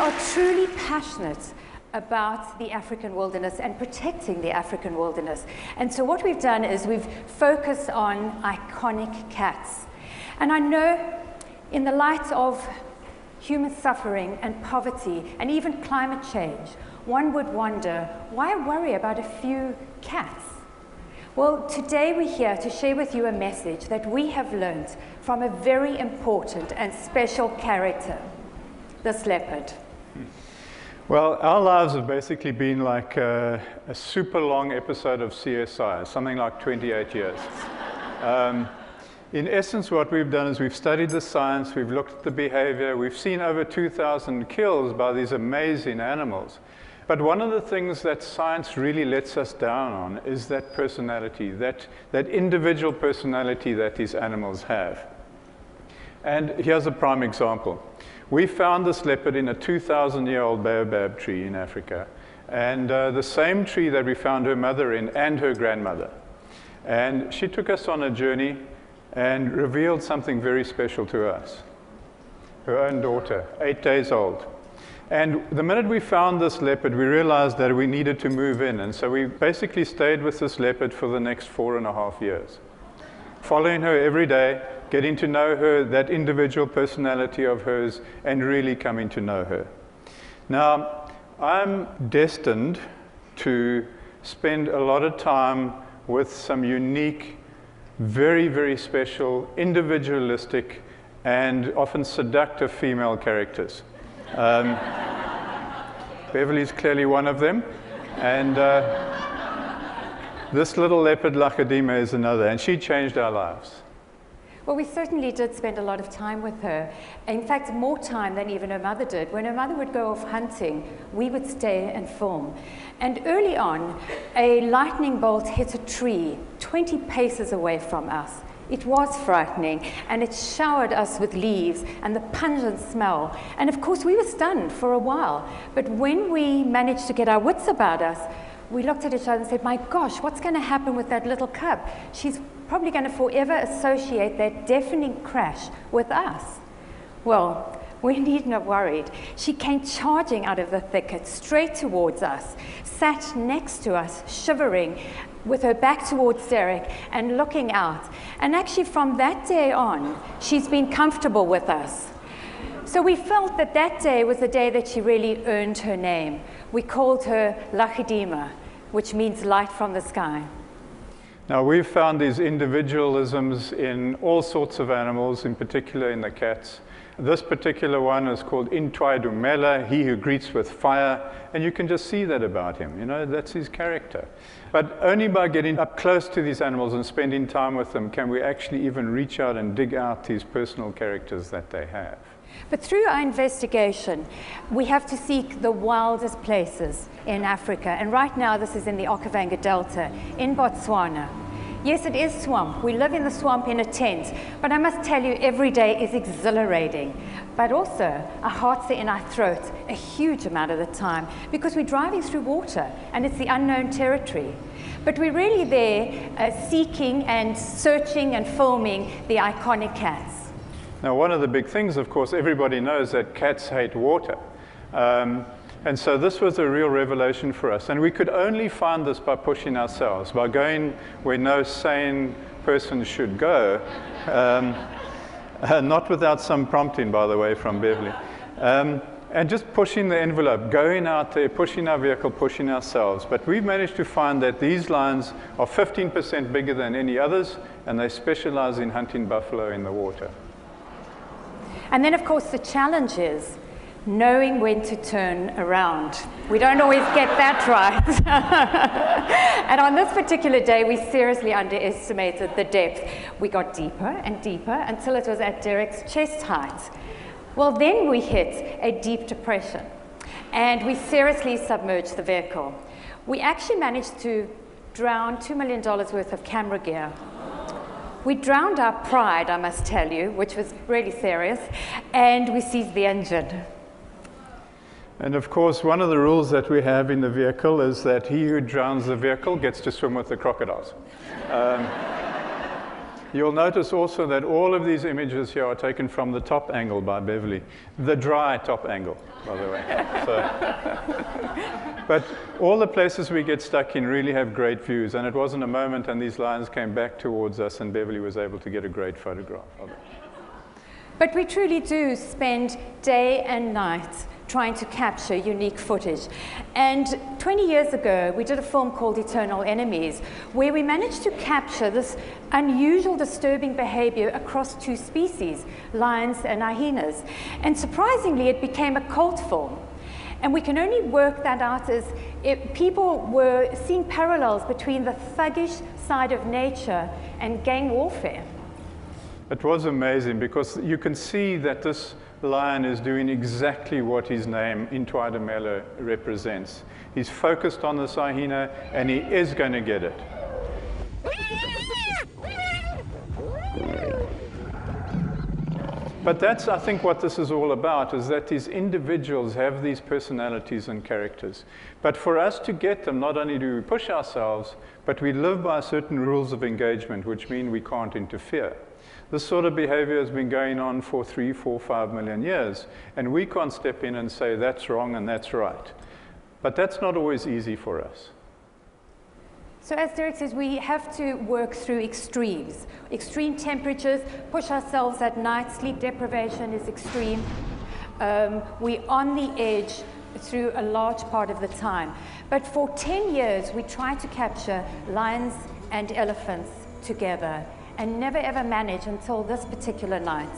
are truly passionate about the African wilderness and protecting the African wilderness. And so what we've done is we've focused on iconic cats. And I know in the light of human suffering and poverty and even climate change, one would wonder, why worry about a few cats? Well, today we're here to share with you a message that we have learned from a very important and special character, this leopard. Well, our lives have basically been like a super long episode of CSI, something like 28 years. In essence, what we've done is we've studied the science, we've looked at the behavior, we've seen over 2,000 kills by these amazing animals. But one of the things that science really lets us down on is that personality, that individual personality that these animals have. And here's a prime example. We found this leopard in a 2,000-year-old baobab tree in Africa, and the same tree that we found her mother in and her grandmother. And she took us on a journey and revealed something very special to us. Her own daughter, 8 days old. And the minute we found this leopard, we realized that we needed to move in, and so we basically stayed with this leopard for the next 4.5 years. Following her every day, getting to know her, that individual personality of hers, and really coming to know her. Now, I'm destined to spend a lot of time with some unique, very, very special, individualistic, and often seductive female characters. Beverly's clearly one of them, and this little leopard, Lachadima, is another, and she changed our lives. Well, we certainly did spend a lot of time with her. In fact, more time than even her mother did. When her mother would go off hunting, we would stay and film. And early on, a lightning bolt hit a tree 20 paces away from us. It was frightening, and it showered us with leaves and the pungent smell. And of course, we were stunned for a while. But when we managed to get our wits about us, we looked at each other and said, my gosh, what's going to happen with that little cub? She's probably going to forever associate that deafening crash with us. Well, we needn't have worried. She came charging out of the thicket straight towards us, sat next to us, shivering, with her back towards Derek and looking out. And actually from that day on, she's been comfortable with us. So we felt that that day was the day that she really earned her name. We called her Lachadima, which means light from the sky. Now, we've found these individualisms in all sorts of animals, in particular in the cats. This particular one is called Intwai Dumela, he who greets with fire, and you can just see that about him, you know, that's his character. But only by getting up close to these animals and spending time with them can we actually even reach out and dig out these personal characters that they have. But through our investigation, we have to seek the wildest places in Africa. And right now, this is in the Okavango Delta in Botswana. Yes, it is swamp. We live in the swamp in a tent. But I must tell you, every day is exhilarating. But also, our hearts are in our throats a huge amount of the time because we're driving through water and it's the unknown territory. But we're really there seeking and searching and filming the iconic cats. Now, one of the big things, of course, everybody knows that cats hate water. And so this was a real revelation for us. And we could only find this by pushing ourselves, by going where no sane person should go. Not without some prompting, by the way, from Beverly. And just pushing the envelope, going out there, pushing our vehicle, pushing ourselves. But we've managed to find that these lions are 15% bigger than any others, and they specialize in hunting buffalo in the water. And then, of course, the challenge is knowing when to turn around. We don't always get that right. And on this particular day, we seriously underestimated the depth. We got deeper and deeper until it was at Derek's chest height. Well, then we hit a deep depression, and we seriously submerged the vehicle. We actually managed to drown $2 million worth of camera gear. We drowned our pride, I must tell you, which was really serious, and we seized the engine. And of course, one of the rules that we have in the vehicle is that he who drowns the vehicle gets to swim with the crocodiles. You'll notice also that all of these images here are taken from the top angle by Beverly, the dry top angle, by the way. But all the places we get stuck in really have great views, and it wasn't a moment, and these lions came back towards us, and Beverly was able to get a great photograph of it. But we truly do spend day and night trying to capture unique footage. And 20 years ago, we did a film called Eternal Enemies, where we managed to capture this unusual, disturbing behavior across two species, lions and hyenas. And surprisingly, it became a cult film. And we can only work that out as if people were seeing parallels between the thuggish side of nature and gang warfare. It was amazing because you can see that this lion is doing exactly what his name, Intwaidamela, represents. He's focused on this hyena, and he is going to get it. But that's, I think, what this is all about, is that these individuals have these personalities and characters. But for us to get them, not only do we push ourselves, but we live by certain rules of engagement, which mean we can't interfere. This sort of behavior has been going on for 3, 4, 5 million years, and we can't step in and say that's wrong and that's right. But that's not always easy for us. So as Derek says, we have to work through extremes. Extreme temperatures, push ourselves at night, sleep deprivation is extreme. We're on the edge through a large part of the time. But for 10 years, we tried to capture lions and elephants together, and never ever managed until this particular night.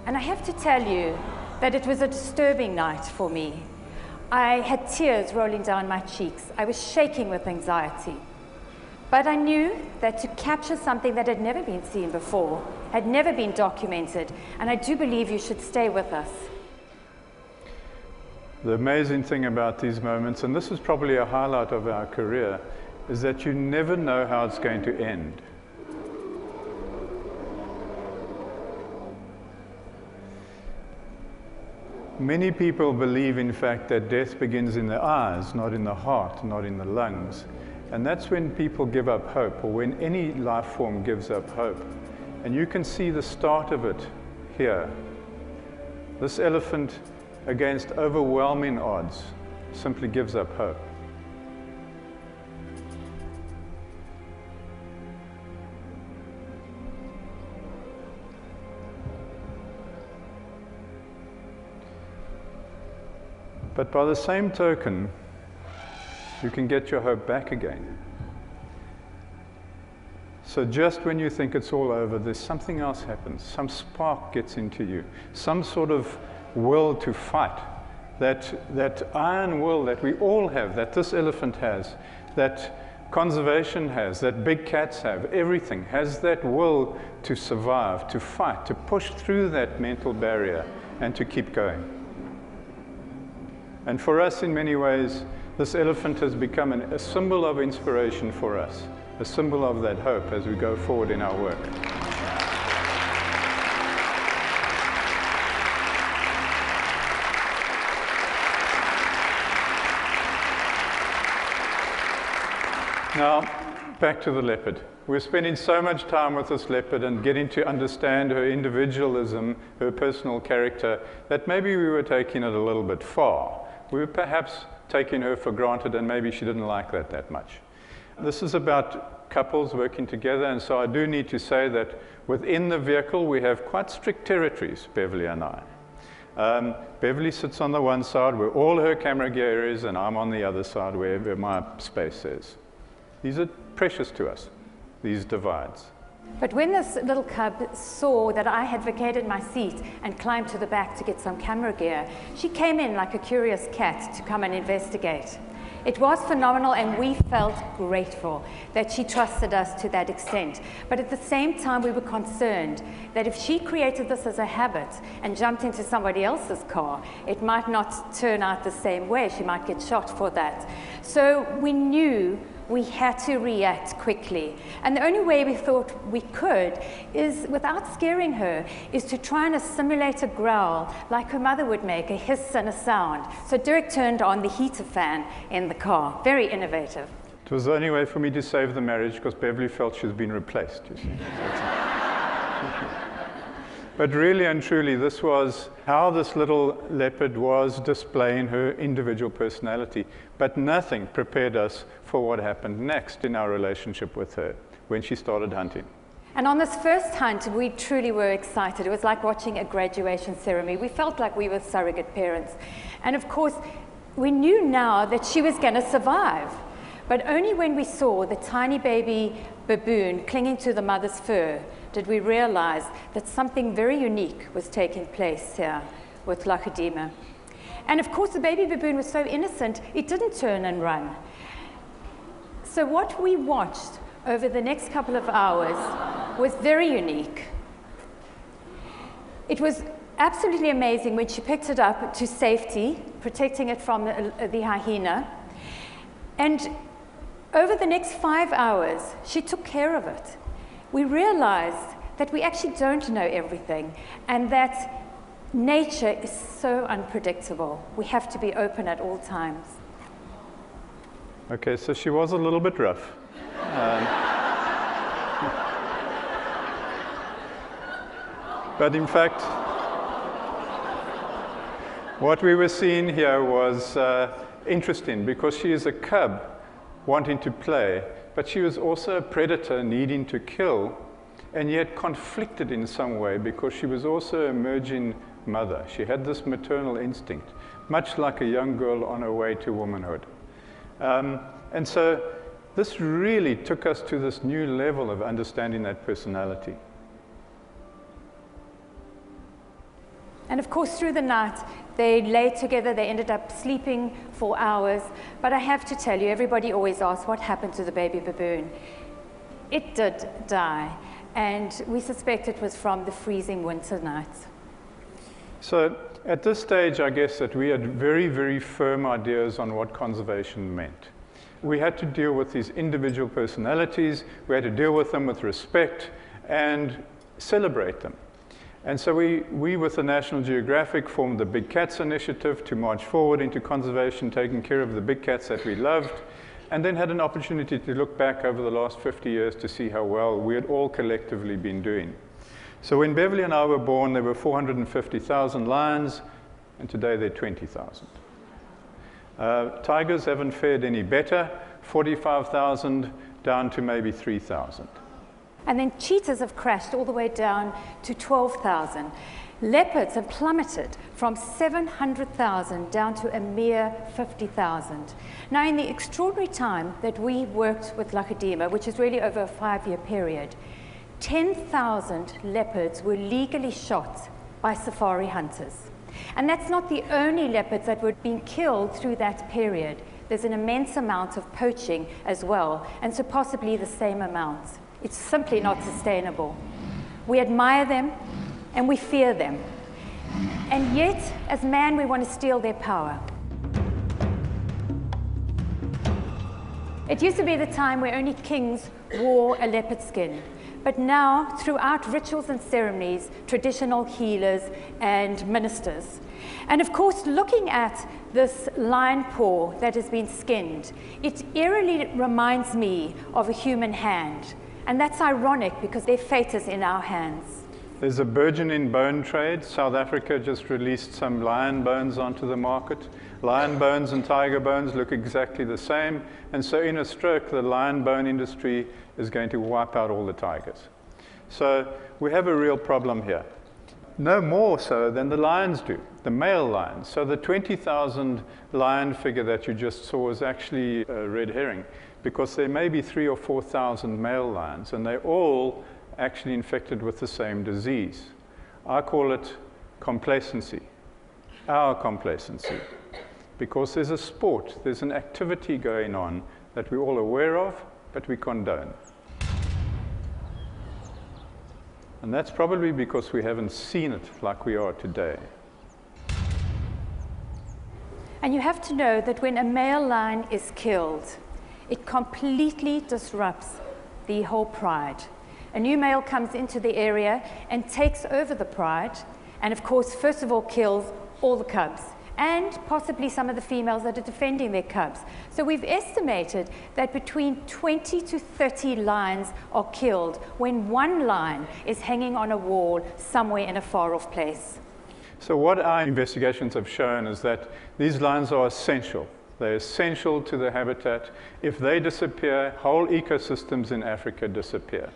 And I have to tell you that it was a disturbing night for me. I had tears rolling down my cheeks. I was shaking with anxiety. But I knew that to capture something that had never been seen before, had never been documented, and I do believe you should stay with us. The amazing thing about these moments, and this is probably a highlight of our career, is that you never know how it's going to end. Many people believe, in fact, that death begins in the eyes, not in the heart, not in the lungs. And that's when people give up hope, or when any life form gives up hope. And you can see the start of it here. This elephant, against overwhelming odds, simply gives up hope. But by the same token, you can get your hope back again. So just when you think it's all over, there's something else happens. Some spark gets into you. Some sort of will to fight. That iron will that we all have, that this elephant has, that conservation has, that big cats have, everything has that will to survive, to fight, to push through that mental barrier and to keep going. And for us, in many ways, this elephant has become a symbol of inspiration for us, a symbol of that hope as we go forward in our work. Now, back to the leopard. We're spending so much time with this leopard and getting to understand her individualism, her personal character, that maybe we were taking it a little bit far. We were perhaps taking her for granted, and maybe she didn't like that much. This is about couples working together, and so I do need to say that within the vehicle we have quite strict territories, Beverly and I. Beverly sits on the one side where all her camera gear is, and I'm on the other side where my space is. These are precious to us, these divides. But when this little cub saw that I had vacated my seat and climbed to the back to get some camera gear, she came in like a curious cat to come and investigate. It was phenomenal, and we felt grateful that she trusted us to that extent. But at the same time, we were concerned that if she created this as a habit and jumped into somebody else's car, it might not turn out the same way. She might get shot for that. So we knew we had to react quickly. And the only way we thought we could is, without scaring her, is to try and simulate a growl like her mother would make, a hiss and a sound. So Derek turned on the heater fan in the car. Very innovative. It was the only way for me to save the marriage because Beverly felt she'd been replaced, you see. But really and truly, this was how this little leopard was displaying her individual personality. But nothing prepared us for what happened next in our relationship with her when she started hunting. And on this first hunt, we truly were excited. It was like watching a graduation ceremony. We felt like we were surrogate parents. And of course, we knew now that she was going to survive. But only when we saw the tiny baby baboon clinging to the mother's fur did we realize that something very unique was taking place here with Lachudema. And of course, the baby baboon was so innocent, it didn't turn and run. So what we watched over the next couple of hours was very unique. It was absolutely amazing when she picked it up to safety, protecting it from the hyena. And over the next 5 hours, she took care of it. We realized that we actually don't know everything and that nature is so unpredictable. We have to be open at all times. Okay, so she was a little bit rough. But in fact, what we were seeing here was interesting because she is a cub wanting to play, but she was also a predator needing to kill, and yet conflicted in some way because she was also an emerging mother. She had this maternal instinct, much like a young girl on her way to womanhood. And so this really took us to this new level of understanding that personality. And of course, through the night, they lay together, they ended up sleeping for hours. But I have to tell you, everybody always asks, what happened to the baby baboon? It did die, and we suspect it was from the freezing winter nights. So at this stage, I guess that we had very, very firm ideas on what conservation meant. We had to deal with these individual personalities, we had to deal with them with respect and celebrate them. And so we with the National Geographic formed the Big Cats Initiative to march forward into conservation, taking care of the big cats that we loved, and then had an opportunity to look back over the last 50 years to see how well we had all collectively been doing. So when Beverly and I were born, there were 450,000 lions, and today there are 20,000. Tigers haven't fared any better, 45,000 down to maybe 3,000. And then cheetahs have crashed all the way down to 12,000. Leopards have plummeted from 700,000 down to a mere 50,000. Now, in the extraordinary time that we worked with Lachudema, which is really over a 5-year period, 10,000 leopards were legally shot by safari hunters. And that's not the only leopards that were being killed through that period. There's an immense amount of poaching as well, and so possibly the same amount. It's simply not sustainable. We admire them and we fear them. And yet, as man, we want to steal their power. It used to be the time where only kings wore a leopard skin. But now, throughout rituals and ceremonies, traditional healers and ministers. And of course, looking at this lion paw that has been skinned, it eerily reminds me of a human hand. And that's ironic because their fate is in our hands. There's a burgeoning bone trade. South Africa just released some lion bones onto the market. Lion bones and tiger bones look exactly the same. And so in a stroke, the lion bone industry is going to wipe out all the tigers. So we have a real problem here. No more so than the lions do, the male lions. So the 20,000 lion figure that you just saw is actually a red herring, because there may be 3,000 or 4,000 male lions, and they're all actually infected with the same disease. I call it complacency, our complacency, because there's a sport, there's an activity going on that we're all aware of, but we condone. And that's probably because we haven't seen it like we are today. And you have to know that when a male lion is killed, it completely disrupts the whole pride. A new male comes into the area and takes over the pride, and of course, first of all, kills all the cubs and possibly some of the females that are defending their cubs. So we've estimated that between 20 to 30 lions are killed when one lion is hanging on a wall somewhere in a far-off place. So what our investigations have shown is that these lions are essential. They're essential to the habitat. If they disappear, whole ecosystems in Africa disappear.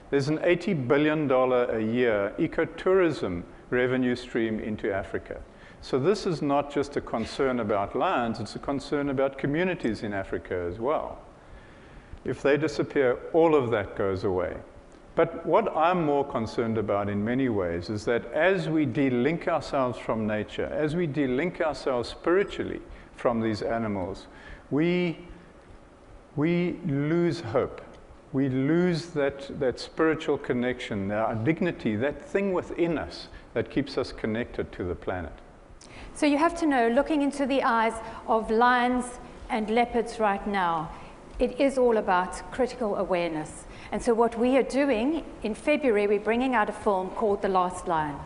There's an $80 billion a year ecotourism revenue stream into Africa. So this is not just a concern about lions, it's a concern about communities in Africa as well. If they disappear, all of that goes away. But what I'm more concerned about in many ways is that as we de-link ourselves from nature, as we de-link ourselves spiritually from these animals, we lose hope. We lose that spiritual connection, our dignity, that thing within us that keeps us connected to the planet. So you have to know, looking into the eyes of lions and leopards right now, it is all about critical awareness. And so what we are doing, in February, we're bringing out a film called The Last Lion.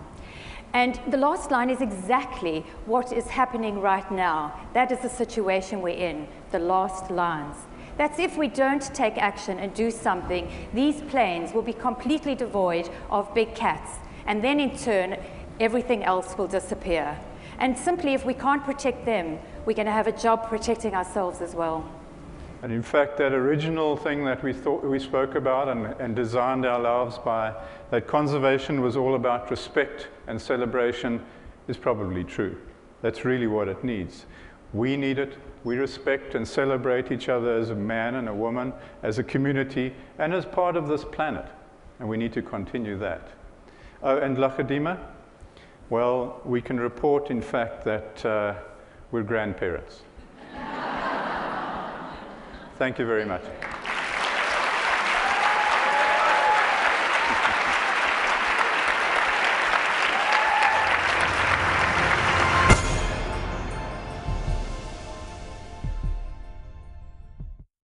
And The Last Lion is exactly what is happening right now. That is the situation we're in, the last lions. That's if we don't take action and do something, these plains will be completely devoid of big cats. And then in turn, everything else will disappear. And simply, if we can't protect them, we're going to have a job protecting ourselves as well. And in fact, that original thing that we spoke about and designed our lives by, that conservation was all about respect and celebration, is probably true. That's really what it needs. We need it. We respect and celebrate each other as a man and a woman, as a community, and as part of this planet. And we need to continue that. Oh, and Lachadima? Well, we can report, in fact, that we're grandparents. Thank you very much.